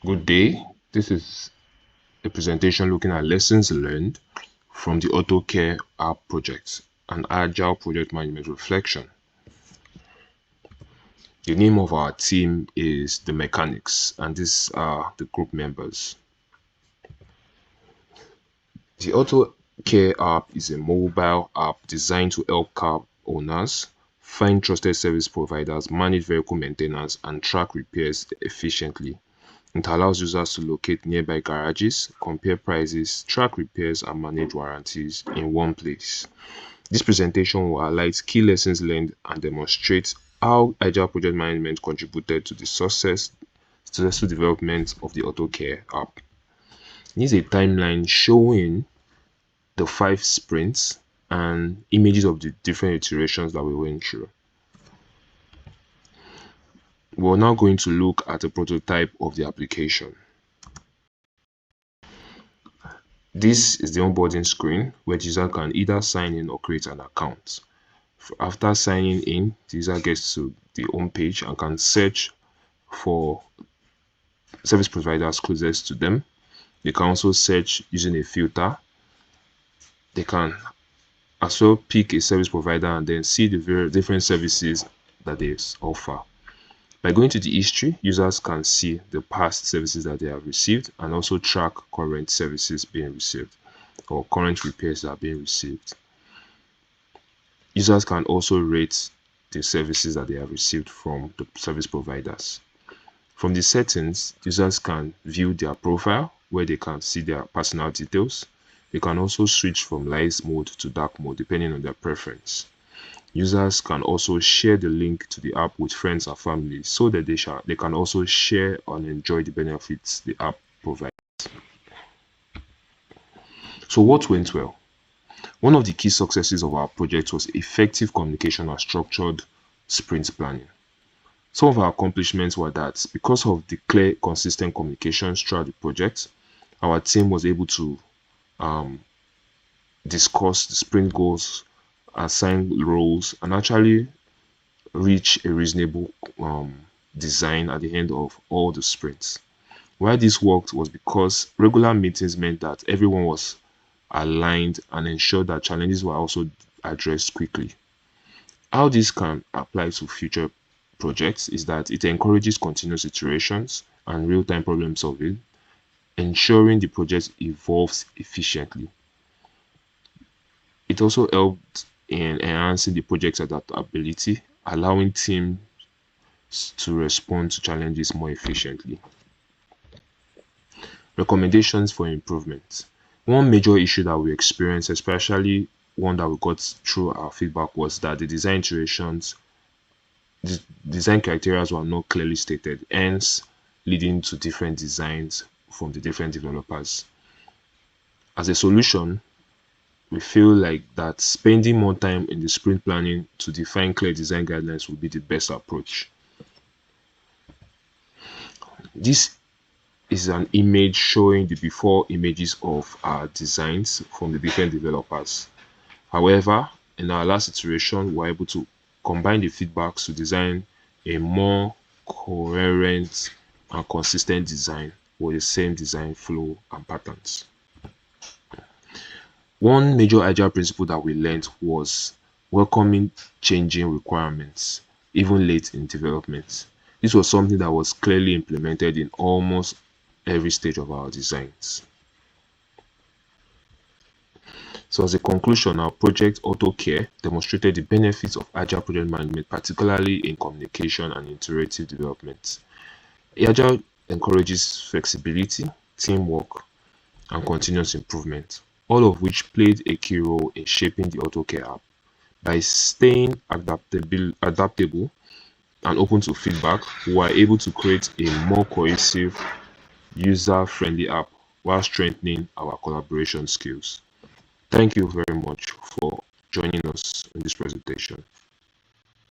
Good day. This is a presentation looking at lessons learned from the AutoCare app project, an Agile Project Management reflection. The name of our team is the Mechanics, and these are the group members. The AutoCare app is a mobile app designed to help car owners find trusted service providers, manage vehicle maintenance, and track repairs efficiently. It allows users to locate nearby garages, compare prices, track repairs, and manage warranties in one place. This presentation will highlight key lessons learned and demonstrate how Agile Project Management contributed to the successful development of the AutoCare app. This is a timeline showing the 5 sprints and images of the different iterations that we went through. We're now going to look at a prototype of the application. This is the onboarding screen where the user can either sign in or create an account. After signing in, the user gets to the home page and can search for service providers closest to them. They can also search using a filter. They can as well pick a service provider and then see the very different services that they offer. By going to the history, users can see the past services that they have received and also track current services being received or current repairs that are being received. Users can also rate the services that they have received from the service providers. From the settings, users can view their profile where they can see their personal details. They can also switch from light mode to dark mode depending on their preference. Users can also share the link to the app with friends and family so that they can also share and enjoy the benefits the app provides. So what went well? One of the key successes of our project was effective communication and structured sprint planning. Some of our accomplishments were that because of the clear, consistent communications throughout the project, our team was able to discuss the sprint goals, assign roles, and actually reach a reasonable design at the end of all the sprints. Why this worked was because regular meetings meant that everyone was aligned and ensured that challenges were also addressed quickly. How this can apply to future projects is that it encourages continuous iterations and real-time problem solving, ensuring the project evolves efficiently. It also helped in enhancing the project's adaptability, allowing teams to respond to challenges more efficiently. Recommendations for improvement. One major issue that we experienced, especially one that we got through our feedback, was that the design criteria were not clearly stated, hence leading to different designs from the different developers. As a solution, we feel like that spending more time in the sprint planning to define clear design guidelines would be the best approach. This is an image showing the before images of our designs from the different developers. However, in our last iteration, we were able to combine the feedbacks to design a more coherent and consistent design with the same design flow and patterns. One major agile principle that we learned was welcoming changing requirements, even late in development. This was something that was clearly implemented in almost every stage of our designs. So as a conclusion, our project AutoCare demonstrated the benefits of Agile Project Management, particularly in communication and iterative development. Agile encourages flexibility, teamwork, and continuous improvement, all of which played a key role in shaping the AutoCare app. By staying adaptable and open to feedback, we are able to create a more cohesive, user-friendly app while strengthening our collaboration skills. Thank you very much for joining us in this presentation.